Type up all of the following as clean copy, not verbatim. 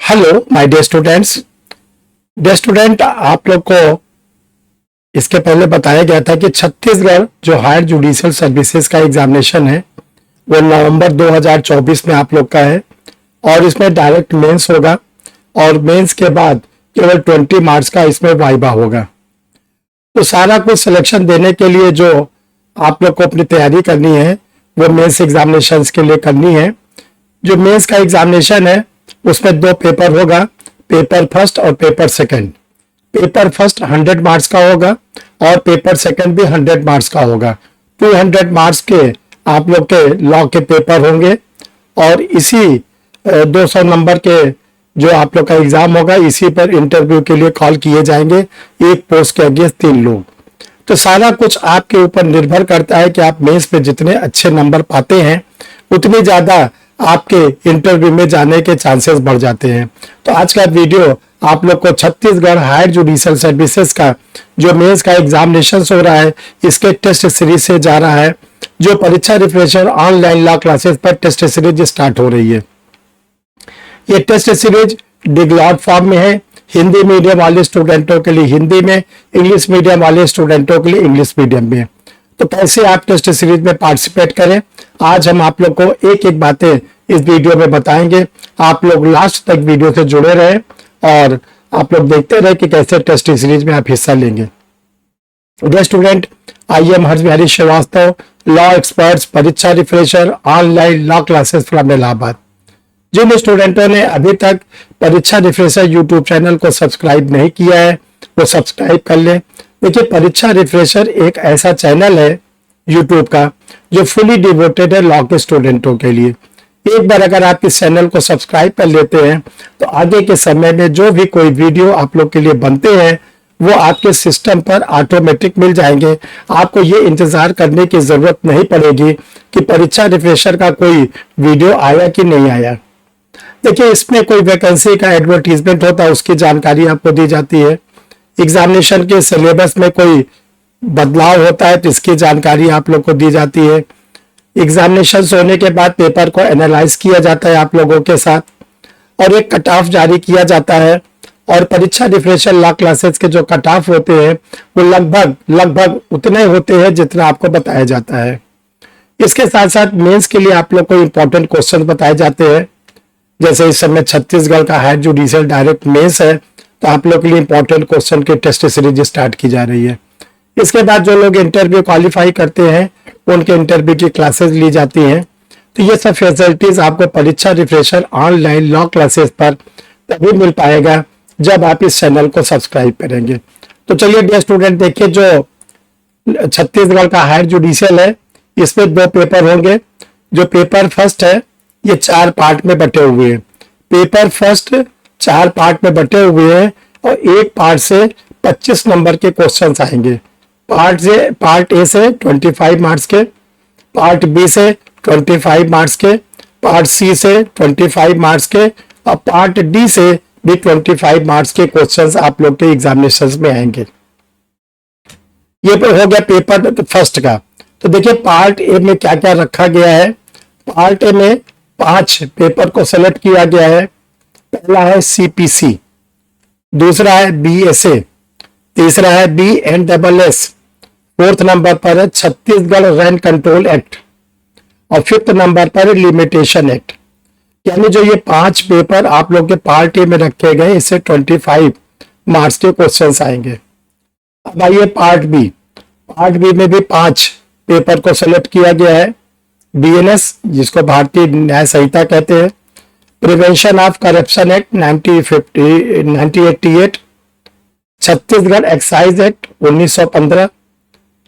Hello my dear students. Dear student, आप लोग को इसके पहले बताया गया था कि छत्तीसगढ़ जो हायर जुडिशियल सर्विसेज का एग्जामिनेशन है वो नवंबर 2024 में आप लोग का है और इसमें डायरेक्ट मेंस होगा और मेंस के बाद केवल 20 मार्क्स का इसमें वाइवा होगा। तो सारा कुछ सिलेक्शन देने के लिए जो आप लोग को अपनी तैयारी करनी है वो मेंस एग्जामिनेशन के लिए करनी है। जो मेंस का एग्जामिनेशन है उसमें 2 पेपर होगा, पेपर फर्स्ट और paper second. Paper first 100 marks का होगा और पेपर सेकंड भी 100 मार्क्स का होगा। 200 मार्क्स के आप लोग के लॉ के पेपर होंगे और इसी 200 नंबर के जो आप लोग का एग्जाम होगा इसी पर इंटरव्यू के लिए कॉल किए जाएंगे। एक पोस्ट के अगेंस्ट 3 लोग। तो सारा कुछ आपके ऊपर निर्भर करता है कि आप मेंस में जितने अच्छे नंबर पाते हैं उतनी ज्यादा आपके इंटरव्यू में जाने के चांसेस बढ़ जाते हैं। तो आज का वीडियो आप लोग को छत्तीसगढ़ हायर जुडिशियल सर्विसेज का जो मेंस का एग्जामिनेशन हो रहा है इसके टेस्ट सीरीज से जा रहा है। जो परीक्षा रिफ्रेशर ऑनलाइन लॉ क्लासेस पर टेस्ट सीरीज स्टार्ट हो रही है। ये टेस्ट सीरीज डिग्लॉट फॉर्म में है। हिंदी मीडियम वाले स्टूडेंटों के लिए हिंदी में, इंग्लिश मीडियम वाले स्टूडेंटों के लिए इंग्लिश मीडियम में। तो कैसे आप टेस्ट सीरीज में पार्टिसिपेट करें, आज हम आप लोग को एक एक बातें इस वीडियो में बताएंगे। आप लोग लास्ट तक वीडियो से जुड़े रहें और आप लोग देखते रहे कि कैसे टेस्ट सीरीज में आप हिस्सा लेंगे। Dear student, I am Harsh Bihari Srivastava, law experts, Pariksha refresher, online law classes from Allahabad. जिन स्टूडेंटों ने अभी तक परीक्षा रिफ्रेशर यूट्यूब चैनल को सब्सक्राइब नहीं किया है वो सब्सक्राइब कर ले। देखिए, परीक्षा रिफ्रेशर एक ऐसा चैनल है यूट्यूब का जो फुली डिवोटेड है लॉ के स्टूडेंटों के लिए। एक बार अगर आप इस चैनल को सब्सक्राइब कर लेते हैं तो आगे के समय में जो भी कोई वीडियो आप लोग के लिए बनते हैं वो आपके सिस्टम पर ऑटोमेटिक मिल जाएंगे। आपको ये इंतजार करने की जरूरत नहीं पड़ेगी कि परीक्षा रिफ्रेशर का कोई वीडियो आया कि नहीं आया। देखिए, इसमें कोई वैकेंसी का एडवर्टीजमेंट होता है उसकी जानकारी आपको दी जाती है। एग्जामिनेशन के सिलेबस में कोई बदलाव होता है तो इसकी जानकारी आप लोग को दी जाती है। एग्जामिनेशन होने के बाद पेपर को एनालाइज किया जाता है आप लोगों के साथ और एक कट ऑफ जारी किया जाता है। और परीक्षा रिफ्रेशर लॉ क्लासेस के जो कट ऑफ होते हैं वो लगभग उतने होते हैं जितना आपको बताया जाता है। इसके साथ साथ मेंस के लिए आप लोग को इंपॉर्टेंट क्वेश्चन बताए जाते हैं। जैसे इस समय छत्तीसगढ़ का हायर जुडिशियल डायरेक्ट मेंस है तो आप लोग के लिए इंपॉर्टेंट क्वेश्चन की टेस्ट सीरीज स्टार्ट की जा रही है। इसके बाद जो लोग इंटरव्यू क्वालिफाई करते हैं उनके इंटरव्यू की क्लासेस ली जाती हैं। तो ये सब फैसिलिटीज आपको परीक्षा रिफ्रेशर ऑनलाइन लॉ क्लासेस पर तभी मिल पाएगा जब आप इस चैनल को सब्सक्राइब करेंगे। तो चलिए डियर स्टूडेंट, देखिए जो छत्तीसगढ़ का हायर जुडिशियल है इसमें 2 पेपर होंगे। जो पेपर फर्स्ट है ये 4 पार्ट में बटे हुए हैं। पेपर फर्स्ट 4 पार्ट में बटे हुए हैं और एक पार्ट से 25 नंबर के क्वेश्चंस आएंगे। पार्ट ए से 25 मार्क्स के, पार्ट बी से 25 मार्क्स के, पार्ट सी से 25 मार्क्स के और पार्ट डी से भी 25 मार्क्स के क्वेश्चंस आप लोग के एग्जामिनेशन में आएंगे। ये हो गया पेपर फर्स्ट का। तो देखिए, पार्ट ए में क्या क्या रखा गया है। पार्ट ए में 5 पेपर को सेलेक्ट किया गया है। पहला है सीपीसी, दूसरा है बीएसए, तीसरा है BNSS, 4th नंबर पर है छत्तीसगढ़ रैंक कंट्रोल एक्ट और 5th नंबर पर है लिमिटेशन एक्ट। यानी जो ये 5 पेपर आप लोग के पार्ट ए में रखे गए इससे 25 मार्क्स के क्वेश्चंस आएंगे। अब आइए पार्ट बी। पार्ट बी में भी 5 पेपर को सेलेक्ट किया गया है। BNS, जिसको भारतीय न्याय संहिता कहते हैं, prevention of corruption act 1988, Chhattisgarh excise act 1915,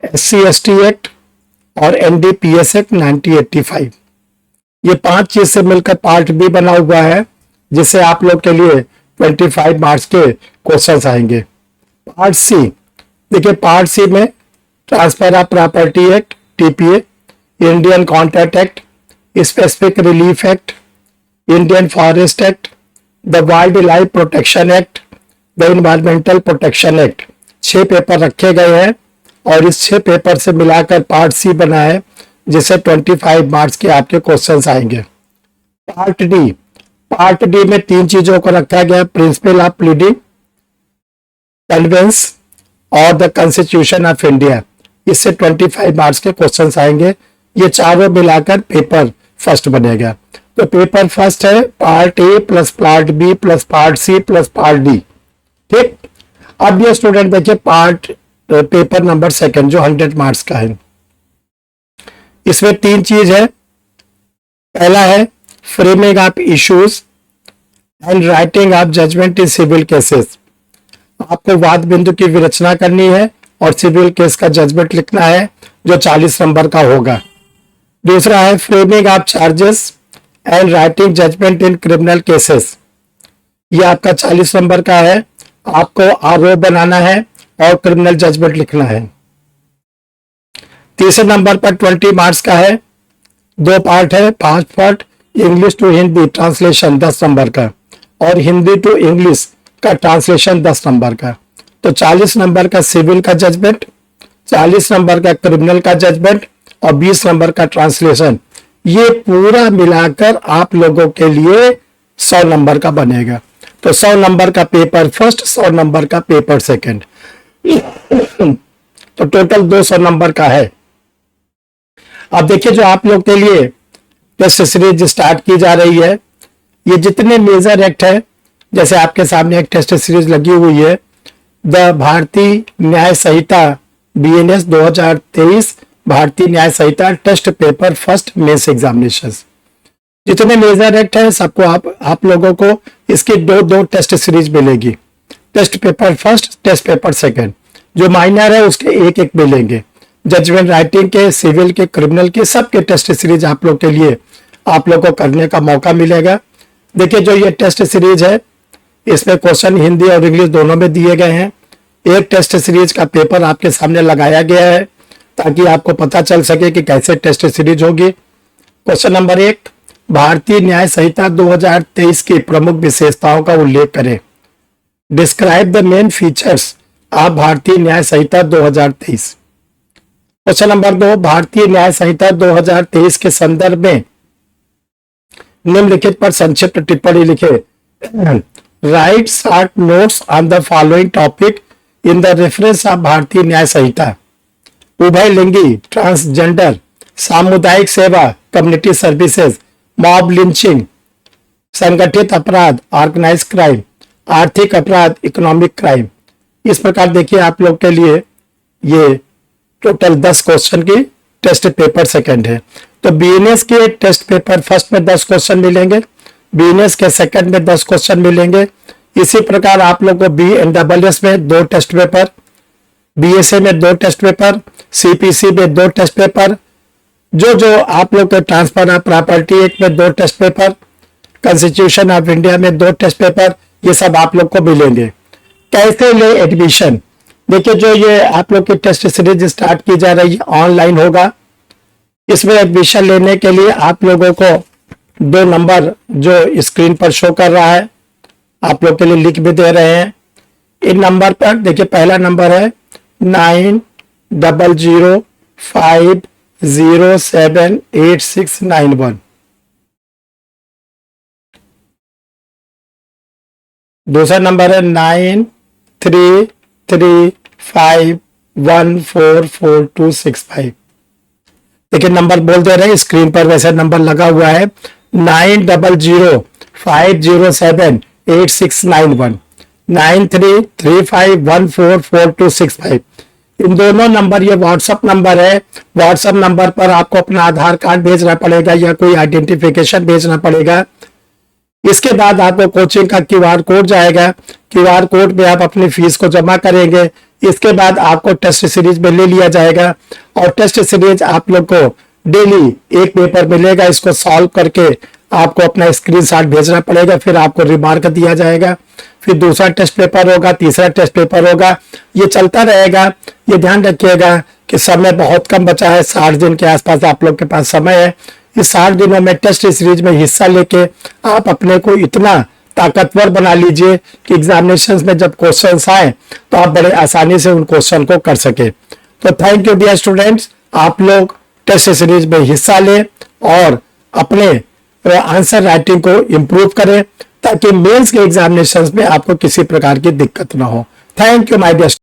SC/ST act और NDPS एक्ट 1985। ये 5 चीज से मिलकर पार्ट बी बना हुआ है जिससे आप लोग के लिए 25 मार्क्स के क्वेश्चंस आएंगे। पार्ट सी, देखिए पार्ट सी में transfer of property act TPA, Indian contract act, specific relief act, Indian forest act, the wild life protection act, the environmental protection act. 6 paper रखे गए हैं और इस 6 पेपर से मिलाकर पार्ट सी बना है जिससे 25 मार्क्स के आपके क्वेश्चंस आएंगे। पार्ट डी, पार्ट डी में 3 चीजों को रखा गया, प्रिंसिपल ऑफ प्लीडिंग, कन्वेंस और द कॉन्स्टिट्यूशन ऑफ इंडिया। इससे 25 मार्क्स के क्वेश्चंस आएंगे। ये चारों मिलाकर पेपर फर्स्ट बनेगा। तो पेपर फर्स्ट है part A plus part B plus part C plus part D. ठीक, अब ये स्टूडेंट देखिए पार्ट पेपर नंबर सेकंड जो 100 मार्क्स का है। इसमें 3 चीज है। पहला है framing of issues and writing of judgement in civil cases. आपको वाद बिंदु की विरचना करनी है और सिविल केस का जजमेंट लिखना है जो 40 नंबर का होगा। दूसरा है framing of charges and writing judgement in criminal cases. ये आपका 40 नंबर का है। आपको आरोप बनाना है और क्रिमिनल जजमेंट लिखना है। तीसरे नंबर पर 20 मार्क्स का है। 2 पार्ट है, 5 part. English to Hindi translation 10 number का और हिंदी टू इंग्लिश का ट्रांसलेशन 10 नंबर का। तो 40 नंबर का सिविल का जजमेंट, 40 नंबर का क्रिमिनल का जजमेंट और 20 नंबर का ट्रांसलेशन। ये पूरा मिलाकर आप लोगों के लिए 100 नंबर का बनेगा। तो 100 नंबर का पेपर फर्स्ट, 100 नंबर का पेपर सेकंड, तो टोटल 200 नंबर का है। अब देखिए जो आप लोग के लिए टेस्ट सीरीज स्टार्ट की जा रही है, ये जितने मेजर एक्ट है, जैसे आपके सामने एक टेस्ट सीरीज लगी हुई है, द भारतीय न्याय संहिता BNS 2023 Bharatiya Nyaya Sanhita test paper first mains examination. जितने मेजर एक्ट है सबको आप लोगों को इसकी 2 टेस्ट सीरीज मिलेगी। Test paper first, test paper second. जो माइनर है उसके एक मिलेंगे। जजमेंट राइटिंग के, सिविल के, क्रिमिनल के, सबके टेस्ट सीरीज आप लोग के लिए आप लोग को करने का मौका मिलेगा। देखिए जो ये टेस्ट सीरीज है इसमें क्वेश्चन हिंदी और इंग्लिश दोनों में दिए गए हैं। एक टेस्ट सीरीज का पेपर आपके सामने लगाया गया है ताकि आपको पता चल सके कि कैसे टेस्ट सीरीज होगी। क्वेश्चन नंबर 1, भारतीय न्याय संहिता 2023 की प्रमुख विशेषताओं का उल्लेख करें। Describe the main features of भारतीय न्याय संहिता 2023। क्वेश्चन नंबर 2, भारतीय न्याय संहिता 2023 के संदर्भ में निम्नलिखित पर संक्षिप्त टिप्पणी लिखे। Right short notes on the following topic in the reference of भारतीय न्याय संहिता। उभय लिंगी, ट्रांसजेंडर, सामुदायिक सेवा, कम्युनिटी सर्विसेज, मॉब लिंचिंग, संगठित अपराध, ऑर्गेनाइज क्राइम, आर्थिक अपराध, इकोनॉमिक क्राइम। इस प्रकार देखिए आप लोग के लिए ये टोटल 10 क्वेश्चन की टेस्ट पेपर सेकंड है। तो BNS के टेस्ट पेपर फर्स्ट में 10 क्वेश्चन मिलेंगे, BNS के सेकंड में 10 क्वेश्चन मिलेंगे। इसी प्रकार आप लोग को BNSS में 2 टेस्ट पेपर, BSA में 2 टेस्ट पेपर, CPC में 2 टेस्ट पेपर, जो आप लोग के ट्रांसफर ऑफ प्रॉपर्टी एक्ट में 2 test paper, constitution of India में 2 टेस्ट पेपर, ये सब आप लोग को मिलेंगे। कैसे ले एडमिशन? देखिए जो ये आप लोग की टेस्ट सीरीज स्टार्ट की जा रही है ऑनलाइन होगा। इसमें एडमिशन लेने के लिए आप लोगों को 2 नंबर जो स्क्रीन पर शो कर रहा है आप लोग के लिए लिख भी दे रहे हैं। इन नंबर पर देखिए पहला नंबर है 9005078691। दूसरा नंबर है 9335144265। देखिए नंबर बोल दे रहे हैं स्क्रीन पर, वैसे नंबर लगा हुआ है 9005078691 9335144265। इन दोनों नंबर, ये व्हाट्सएप नंबर है। व्हाट्सएप नंबर पर आपको अपना आधार कार्ड भेजना पड़ेगा या कोई आइडेंटिफिकेशन भेजना पड़ेगा। इसके बाद आपको कोचिंग का QR कोड जाएगा। QR कोड में आप अपनी फीस को जमा करेंगे। इसके बाद आपको टेस्ट सीरीज में ले लिया जाएगा और टेस्ट सीरीज आप लोग को डेली एक पेपर मिलेगा। इसको सॉल्व करके आपको अपना स्क्रीनशॉट भेजना पड़ेगा, फिर आपको रिमार्क दिया जाएगा। फिर दूसरा टेस्ट पेपर होगा, तीसरा टेस्ट पेपर होगा, ये चलता रहेगा। ये ध्यान रखिएगा कि समय बहुत कम बचा है, 60 दिन के आसपास आप लोग के पास समय है। इस 60 दिनों में टेस्ट सीरीज में हिस्सा लेके आप अपने को इतना ताकतवर बना लीजिए कि एग्जामिनेशन में जब क्वेश्चंस आए तो आप बड़े आसानी से उन क्वेश्चन को कर सके। तो थैंक यू डियर स्टूडेंट्स, आप लोग टेस्ट सीरीज में हिस्सा लें और अपने आंसर राइटिंग को इम्प्रूव करें ताकि मेंस के एग्जामिनेशंस में आपको किसी प्रकार की दिक्कत ना हो। Thank you my dear.